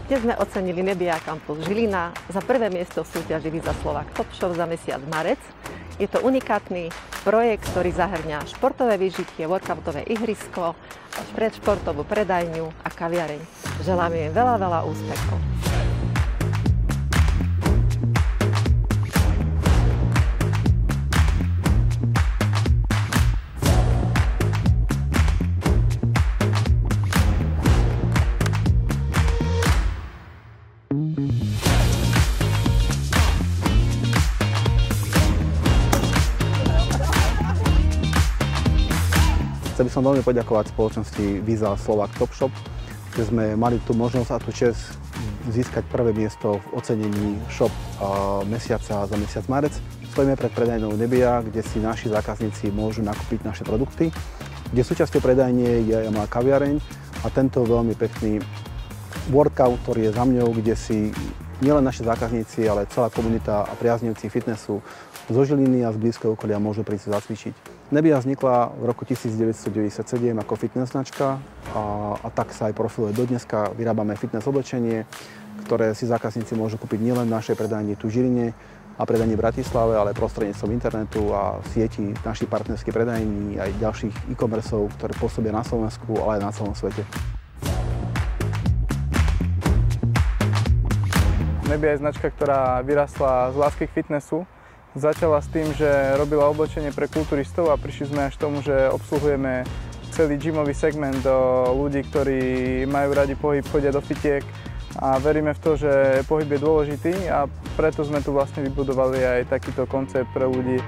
Dnes sme ocenili Nebia Campus Žilina za prvé miesto v súťaži Visa Slovak Top Shop za mesiac marec. Je to unikátny projekt, ktorý zahŕňa športové vyžitie, workoutové ihrisko, predšportovú predajňu a kaviareň. Želám im veľa úspechov. Chcel by som veľmi poďakovať spoločnosti Visa Slovak Top Shop, že sme mali tú možnosť a tú čest získať prvé miesto v ocenení shop mesiaca za mesiac marec. Stojíme pred predajňou Nebia, kde si naši zákazníci môžu nakúpiť naše produkty, kde súčasťou predajne je moja kaviareň a tento veľmi pekný workout, ktorý je za mňou, kde si nielen naši zákazníci, ale celá komunita a priaznivci fitnessu zo Žiliny a z blízkeho okolia môžu prísť zacvičiť. Nebia vznikla v roku 1997 ako fitness značka a tak sa aj profiluje dodneska. Vyrábame fitness oblečenie, ktoré si zákazníci môžu kúpiť nielen v našej predajni tu v Žiline a predajni v Bratislave, ale prostredníctvom internetu a sieti našich partnerských predajní aj ďalších e-commerceov, ktoré pôsobia na Slovensku, ale aj na celom svete. Nebia je značka, ktorá vyrastla z lásky k fitnessu. Začala s tým, že robila oblečenie pre kulturistov a prišli sme až k tomu, že obsluhujeme celý gymový segment do ľudí, ktorí majú radi pohyb, chodia do fitiek a veríme v to, že pohyb je dôležitý a preto sme tu vlastne vybudovali aj takýto koncept pre ľudí.